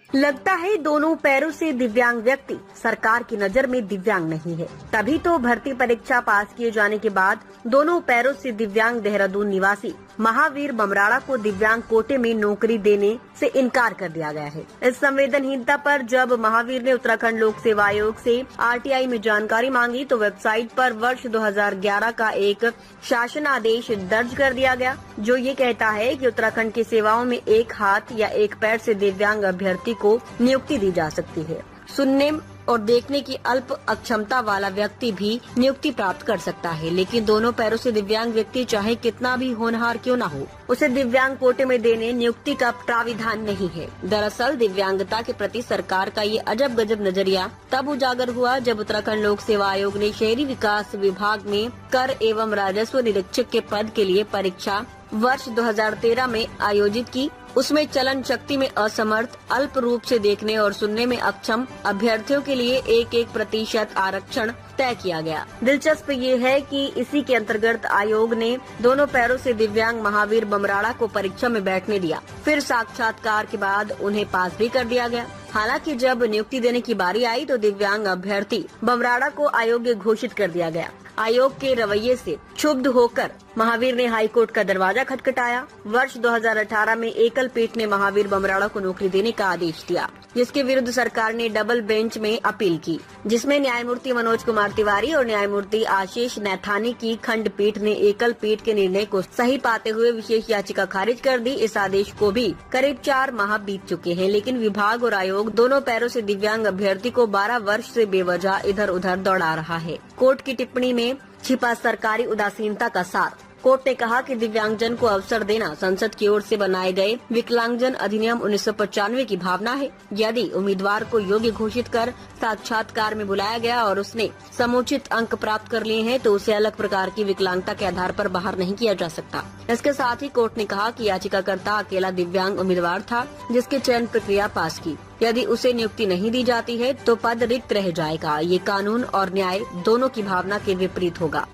लगता है दोनों पैरों से दिव्यांग व्यक्ति सरकार की नजर में दिव्यांग नहीं है। तभी तो भर्ती परीक्षा पास किए जाने के बाद दोनों पैरों से दिव्यांग देहरादून निवासी महावीर बमराड़ा को दिव्यांग कोटे में नौकरी देने से इनकार कर दिया गया है। इस संवेदनहीनता पर जब महावीर ने उत्तराखंड लोक सेवा आयोग से आरटीआई में जानकारी मांगी तो वेबसाइट पर वर्ष 2011 का एक शासन आदेश दर्ज कर दिया गया, जो ये कहता है कि उत्तराखंड की सेवाओं में एक हाथ या एक पैर से दिव्यांग अभ्यर्थी को नियुक्ति दी जा सकती है। सुनने और देखने की अल्प अक्षमता वाला व्यक्ति भी नियुक्ति प्राप्त कर सकता है, लेकिन दोनों पैरों से दिव्यांग व्यक्ति चाहे कितना भी होनहार क्यों न हो, उसे दिव्यांग कोटे में देने नियुक्ति का प्राविधान नहीं है। दरअसल दिव्यांगता के प्रति सरकार का ये अजब गजब नजरिया तब उजागर हुआ जब उत्तराखंड लोक सेवा आयोग ने शहरी विकास विभाग में कर एवं राजस्व निरीक्षक के पद के लिए परीक्षा वर्ष 2013 में आयोजित की। उसमें चलन शक्ति में असमर्थ, अल्प रूप से देखने और सुनने में अक्षम अभ्यर्थियों के लिए 1% आरक्षण तय किया गया। दिलचस्प ये है कि इसी के अंतर्गत आयोग ने दोनों पैरों से दिव्यांग महावीर बमराड़ा को परीक्षा में बैठने दिया। फिर साक्षात्कार के बाद उन्हें पास भी कर दिया गया। हालांकि जब नियुक्ति देने की बारी आई तो दिव्यांग अभ्यर्थी बमराड़ा को अयोग्य घोषित कर दिया गया। आयोग के रवैये से क्षुब्ध होकर महावीर ने हाईकोर्ट का दरवाजा खटखटाया। वर्ष 2018 में एकल पीठ ने महावीर बमराड़ा को नौकरी देने का आदेश दिया, जिसके विरुद्ध सरकार ने डबल बेंच में अपील की, जिसमें न्यायमूर्ति मनोज कुमार तिवारी और न्यायमूर्ति आशीष नैथानी की खंडपीठ ने एकल पीठ के निर्णय को सही पाते हुए विशेष याचिका खारिज कर दी। इस आदेश को भी करीब 4 माह बीत चुके हैं, लेकिन विभाग और आयोग दोनों पैरों से दिव्यांग अभ्यर्थी को 12 वर्ष से बेवजह इधर उधर दौड़ा रहा है। कोर्ट की टिप्पणी में छिपा सरकारी उदासीनता का सार। कोर्ट ने कहा कि दिव्यांगजन को अवसर देना संसद की ओर से बनाए गए विकलांगजन अधिनियम 1995 की भावना है। यदि उम्मीदवार को योग्य घोषित कर साक्षात्कार में बुलाया गया और उसने समुचित अंक प्राप्त कर लिए हैं तो उसे अलग प्रकार की विकलांगता के आधार पर बाहर नहीं किया जा सकता। इसके साथ ही कोर्ट ने कहा कि याचिकाकर्ता अकेला दिव्यांग उम्मीदवार था जिसके चयन प्रक्रिया पास की। यदि उसे नियुक्ति नहीं दी जाती है तो पद रिक्त रह जाएगा। ये कानून और न्याय दोनों की भावना के विपरीत होगा।